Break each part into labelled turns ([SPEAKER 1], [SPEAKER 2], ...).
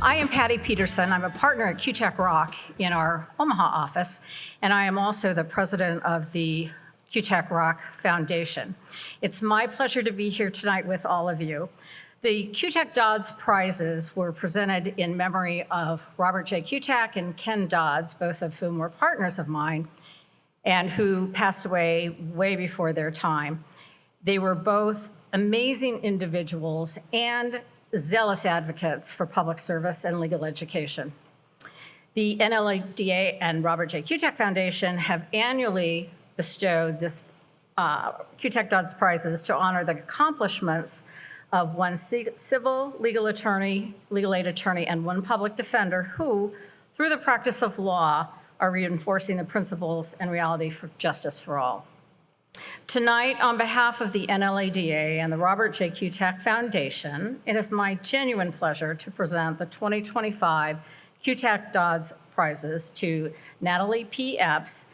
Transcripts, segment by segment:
[SPEAKER 1] I am Patty Peterson. I'm a partner at Kutak-Rock in our Omaha office, and I am also the president of the Kutak-Rock Foundation. It's my pleasure to be here tonight with all of you. The Kutak-Dodds prizes were presented in memory of Robert J. Kutak and Ken Dodds, both of whom were partners of mine and who passed away way before their time. They were both amazing individuals and zealous advocates for public service and legal education. The NLADA and Robert J. Kutak Foundation have annually bestowed this Kutak-Dodds prizes to honor the accomplishments of one civil legal attorney, legal aid attorney, and one public defender who, through the practice of law, are reinforcing the principles and reality for justice for all. Tonight, on behalf of the NLADA and the Robert J. Kutak Foundation, it is my genuine pleasure to present the 2025 Kutak-Dodds prizes to Natalie P. Epps,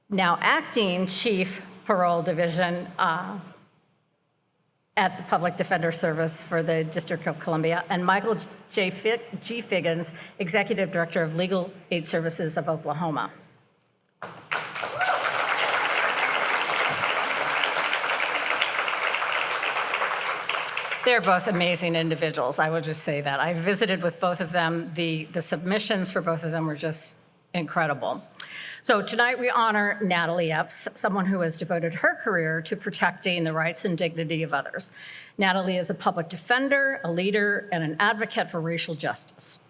[SPEAKER 1] now acting Chief Parole Division at the Public Defender Service for the District of Columbia, and Michael G. Figgins, Executive Director of Legal Aid Services of Oklahoma. They're both amazing individuals, I will just say that. I visited with both of them. The submissions for both of them were just incredible. So tonight we honor Natalie Epps, someone who has devoted her career to protecting the rights and dignity of others. Natalie is a public defender, a leader, and an advocate for racial justice.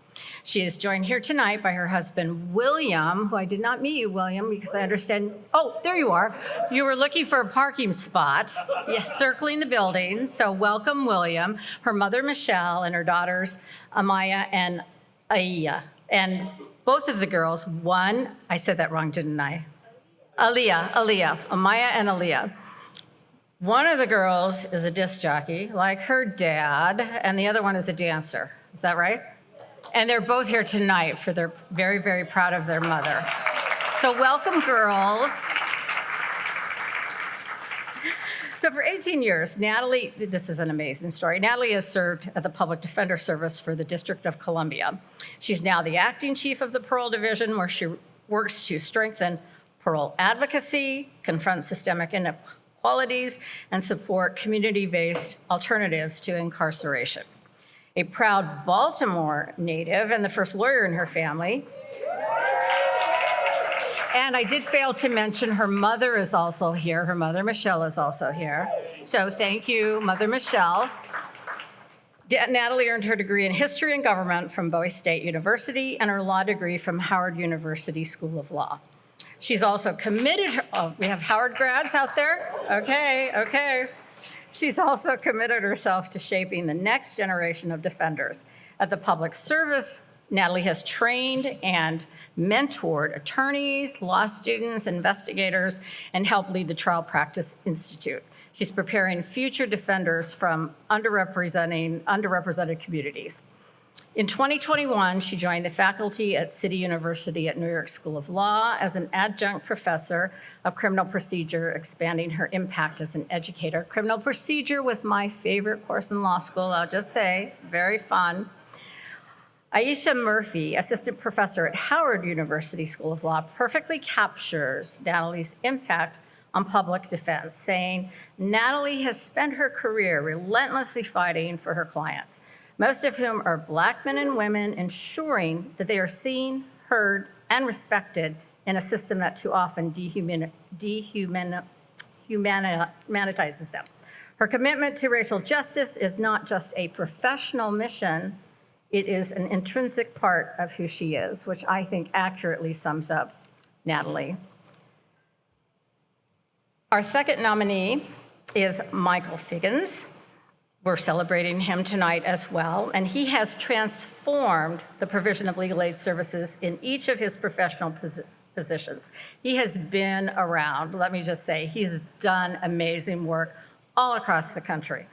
[SPEAKER 1] She is joined here tonight by her husband, William, who I did not meet you, William, because I understand, oh, there you are. You were looking for a parking spot, yes, circling the building. So welcome, William, her mother, Michelle, and her daughters, Amaya and Aya. And both of the girls, one, I said that wrong, didn't I? Amaya and Aaliyah. One of the girls is a disc jockey, like her dad, and the other one is a dancer. Is that right? And they're both here tonight for their very, very proud of their mother. So welcome, girls. So for 18 years, Natalie, this is an amazing story. Natalie has served at the Public Defender Service for the District of Columbia. She's now the acting chief of the Parole Division, where she works to strengthen parole advocacy, confront systemic inequalities, and support community-based alternatives to incarceration. A proud Baltimore native and the first lawyer in her family. And I did fail to mention her mother is also here. Her mother, Michelle, is also here. So thank you, Mother Michelle. Natalie earned her degree in history and government from Bowie State University and her law degree from Howard University School of Law. She's also committed, oh, we have Howard grads out there? Okay. She's also committed herself to shaping the next generation of defenders. At the public service, Natalie has trained and mentored attorneys, law students, investigators, and helped lead the Trial Practice Institute. She's preparing future defenders from underrepresented communities. In 2021, she joined the faculty at City University at New York School of Law as an adjunct professor of criminal procedure, expanding her impact as an educator. Criminal procedure was my favorite course in law school, I'll just say, very fun. Aisha Murphy, assistant professor at Howard University School of Law, perfectly captures Natalie's impact on public defense, saying, Natalie has spent her career relentlessly fighting for her clients, most of whom are Black men and women, ensuring that they are seen, heard, and respected in a system that too often dehumanizes them. Her commitment to racial justice is not just a professional mission, it is an intrinsic part of who she is, which I think accurately sums up Natalie. Our second nominee is Michael Figgins. We're celebrating him tonight as well, and he has transformed the provision of legal aid services in each of his professional positions. He has been around, let me just say, he's done amazing work all across the country.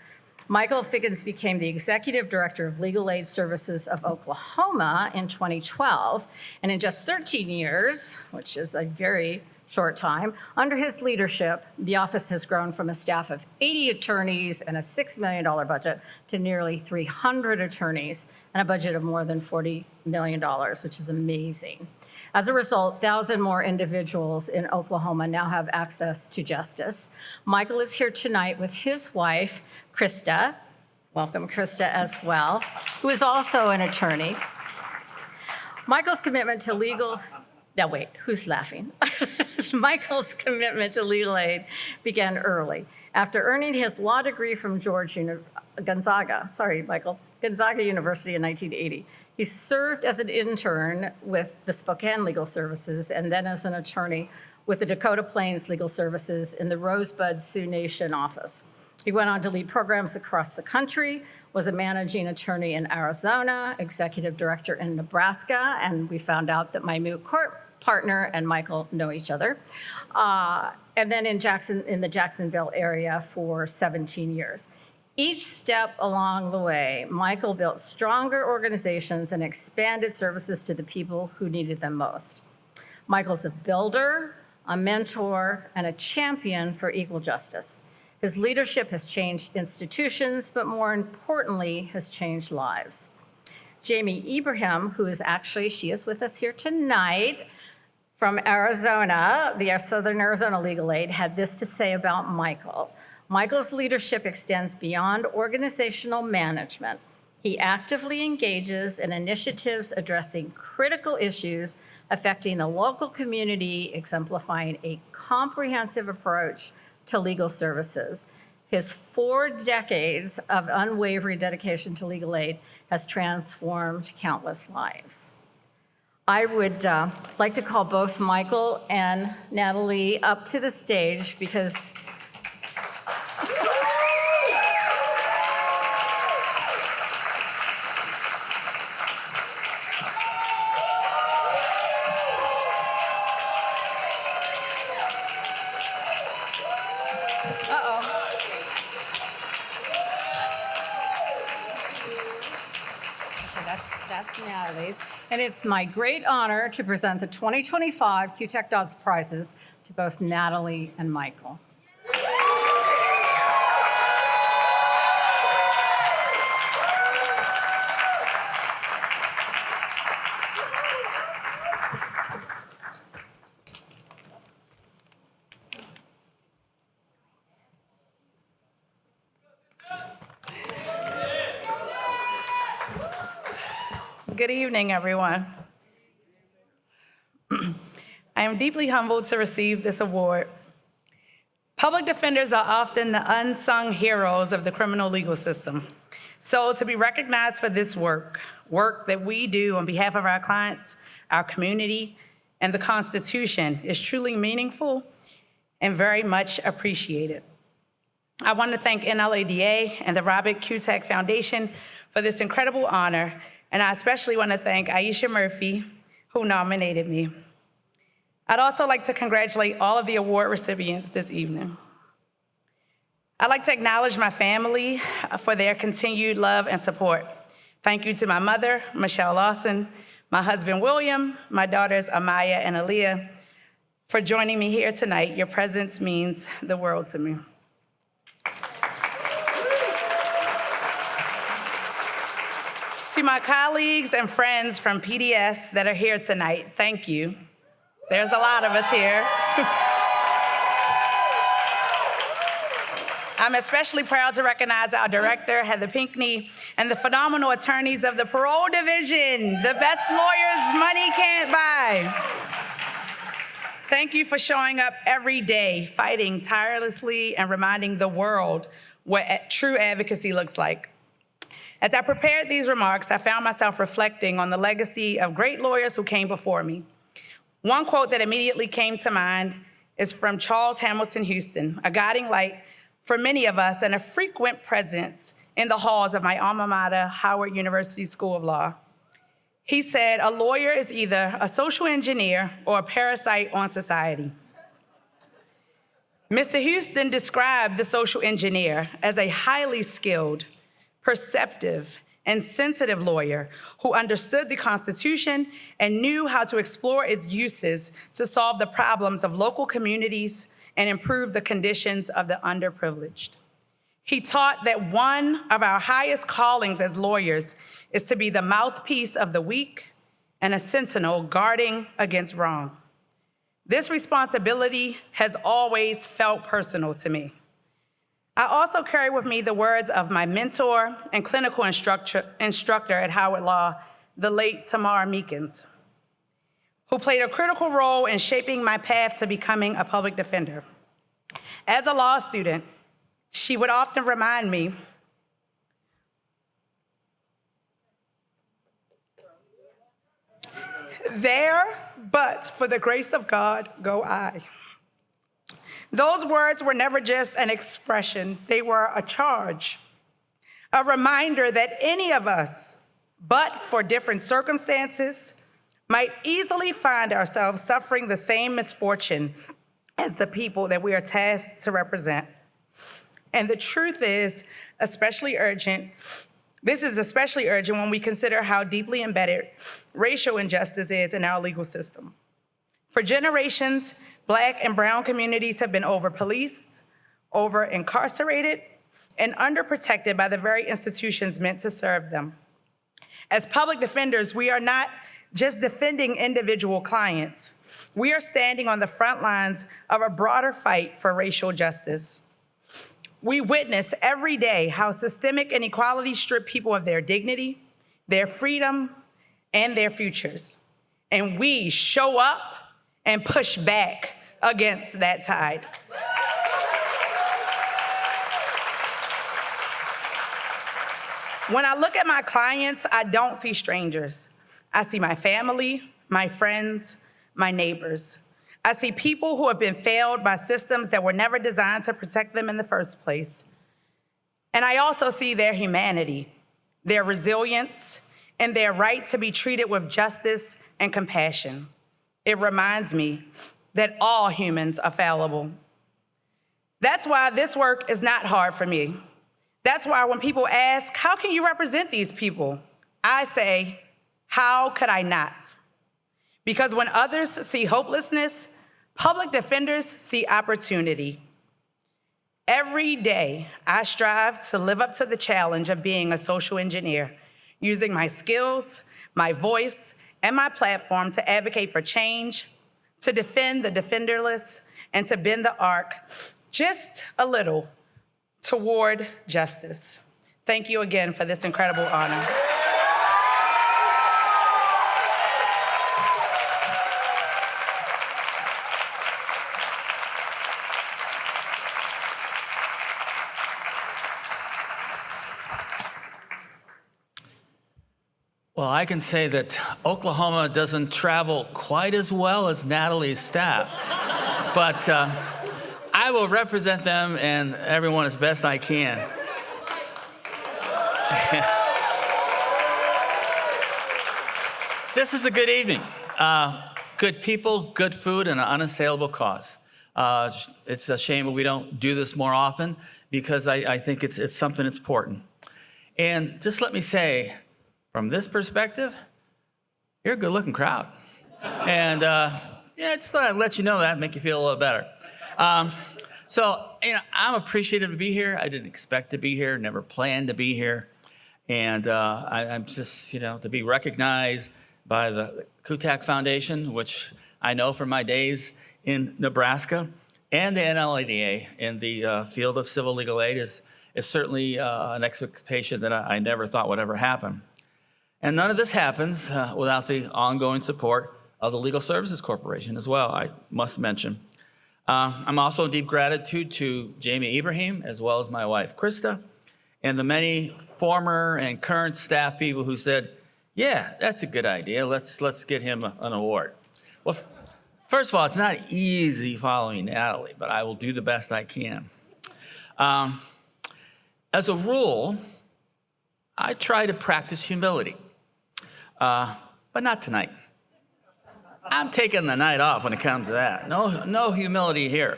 [SPEAKER 1] Michael Figgins became the Executive Director of Legal Aid Services of Oklahoma in 2012, and in just 13 years, which is a very short time. Under his leadership, the office has grown from a staff of 80 attorneys and a $6 million budget to nearly 300 attorneys and a budget of more than $40 million, which is amazing. As a result, 1,000 more individuals in Oklahoma now have access to justice. Michael is here tonight with his wife, Krista. Welcome, Krista, as well, who is also an attorney. Michael's commitment to legal... Now wait, who's laughing? Michael's commitment to legal aid began early. After earning his law degree from Gonzaga University in 1980, he served as an intern with the Spokane Legal Services and then as an attorney with the Dakota Plains Legal Services in the Rosebud Sioux Nation office. He went on to lead programs across the country, was a managing attorney in Arizona, executive director in Nebraska, and we found out that my moot court partner and Michael know each other, and then in the Jacksonville area for 17 years. Each step along the way, Michael built stronger organizations and expanded services to the people who needed them most. Michael's a builder, a mentor, and a champion for equal justice. His leadership has changed institutions, but more importantly, has changed lives. Jamie Ibrahim, she is with us here tonight, from Arizona, the Southern Arizona Legal Aid, had this to say about Michael. Michael's leadership extends beyond organizational management. He actively engages in initiatives addressing critical issues affecting the local community, exemplifying a comprehensive approach to legal services. His 4 decades of unwavering dedication to legal aid has transformed countless lives. I would like to call both Michael and Natalie up to the stage because that's Natalie's. And it's my great honor to present the 2025 Kutak-Dodds prizes to both Natalie and Michael.
[SPEAKER 2] Good evening, everyone. I am deeply humbled to receive this award. Public defenders are often the unsung heroes of the criminal legal system. So to be recognized for this work that we do on behalf of our clients, our community, and the Constitution is truly meaningful and very much appreciated. I want to thank NLADA and the Robert Kutak Foundation for this incredible honor. And I especially want to thank Aisha Murphy, who nominated me. I'd also like to congratulate all of the award recipients this evening. I'd like to acknowledge my family for their continued love and support. Thank you to my mother, Michelle Lawson, my husband, William, my daughters, Amaya and Aaliyah, for joining me here tonight. Your presence means the world to me. To my colleagues and friends from PDS that are here tonight, thank you. There's a lot of us here. I'm especially proud to recognize our director, Heather Pinckney, and the phenomenal attorneys of the Parole Division, the best lawyers money can't buy. Thank you for showing up every day, fighting tirelessly and reminding the world what true advocacy looks like. As I prepared these remarks, I found myself reflecting on the legacy of great lawyers who came before me. One quote that immediately came to mind is from Charles Hamilton Houston, a guiding light for many of us and a frequent presence in the halls of my alma mater, Howard University School of Law. He said, "A lawyer is either a social engineer or a parasite on society." Mr. Houston described the social engineer as a highly skilled, perceptive, and sensitive lawyer who understood the Constitution and knew how to explore its uses to solve the problems of local communities and improve the conditions of the underprivileged. He taught that one of our highest callings as lawyers is to be the mouthpiece of the weak and a sentinel guarding against wrong. This responsibility has always felt personal to me. I also carry with me the words of my mentor and clinical instructor at Howard Law, the late Tamara Meekins, who played a critical role in shaping my path to becoming a public defender. As a law student, she would often remind me, "There, but for the grace of God, go I." Those words were never just an expression, they were a charge, a reminder that any of us, but for different circumstances, might easily find ourselves suffering the same misfortune as the people that we are tasked to represent. And the truth is especially urgent. This is especially urgent when we consider how deeply embedded racial injustice is in our legal system. For generations, Black and brown communities have been over-policed, over-incarcerated, and underprotected by the very institutions meant to serve them. As public defenders, we are not just defending individual clients. We are standing on the front lines of a broader fight for racial justice. We witness every day how systemic inequalities strip people of their dignity, their freedom, and their futures. And we show up and push back against that tide. When I look at my clients, I don't see strangers. I see my family, my friends, my neighbors. I see people who have been failed by systems that were never designed to protect them in the first place. And I also see their humanity, their resilience, and their right to be treated with justice and compassion. It reminds me that all humans are fallible. That's why this work is not hard for me. That's why when people ask, how can you represent these people? I say, how could I not? Because when others see hopelessness, public defenders see opportunity. Every day, I strive to live up to the challenge of being a social engineer, using my skills, my voice, and my platform to advocate for change, to defend the defenderless, and to bend the arc just a little toward justice. Thank you again for this incredible honor.
[SPEAKER 3] Well, I can say that Oklahoma doesn't travel quite as well as Natalie's staff, but I will represent them and everyone as best I can. This is a good evening. Good people, good food, and an unassailable cause. It's a shame that we don't do this more often because I think it's something that's important. And just let me say, from this perspective, you're a good-looking crowd. And yeah, just thought I'd let you know that, make you feel a little better. So, I'm appreciative to be here. I didn't expect to be here, never planned to be here. And I'm just, to be recognized by the Kutak Foundation, which I know from my days in Nebraska, and the NLADA in the field of civil legal aid is certainly an expectation that I never thought would ever happen. And none of this happens without the ongoing support of the Legal Services Corporation as well, I must mention. I'm also in deep gratitude to Jamie Ibrahim, as well as my wife, Krista, and the many former and current staff people who said, yeah, that's a good idea. Let's get him an award. Well, first of all, it's not easy following Natalie, but I will do the best I can. As a rule, I try to practice humility, but not tonight. I'm taking the night off when it comes to that. No humility here.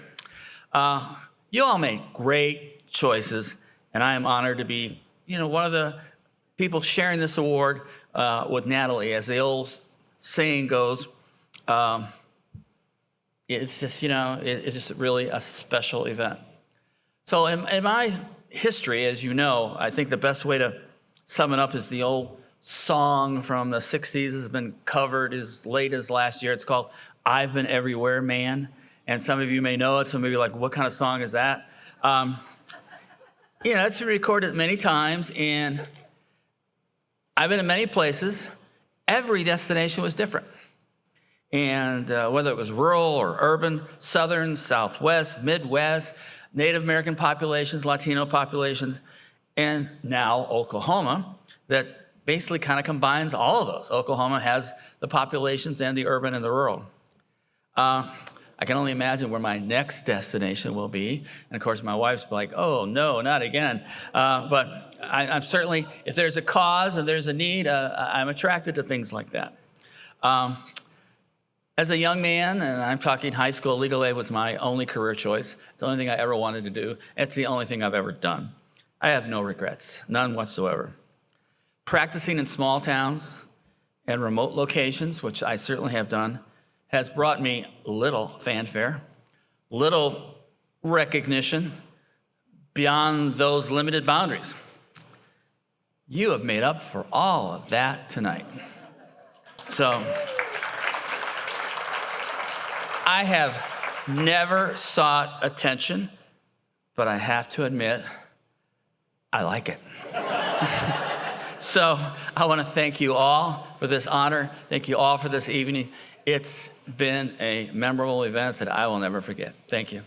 [SPEAKER 3] You all made great choices, and I am honored to be, one of the people sharing this award with Natalie. As the old saying goes, it's just, it's just really a special event. So in my history, as you know, I think the best way to sum it up is the old song from the 60s has been covered as late as last year. It's called I've Been Everywhere, Man. And some of you may know it. Some of you are like, what kind of song is that? It's been recorded many times, and I've been in many places. Every destination was different. And whether it was rural or urban, southern, southwest, midwest, Native American populations, Latino populations, and now Oklahoma, that basically kind of combines all of those. Oklahoma has the populations and the urban and the rural. I can only imagine where my next destination will be. And of course, my wife's like, oh, no, not again. But I'm certainly, if there's a cause and there's a need, I'm attracted to things like that. As a young man, and I'm talking high school, legal aid was my only career choice. It's the only thing I ever wanted to do. It's the only thing I've ever done. I have no regrets, none whatsoever. Practicing in small towns and remote locations, which I certainly have done, has brought me little fanfare, little recognition beyond those limited boundaries. You have made up for all of that tonight. So I have never sought attention, but I have to admit, I like it. So I want to thank you all for this honor. Thank you all for this evening. It's been a memorable event that I will never forget. Thank you.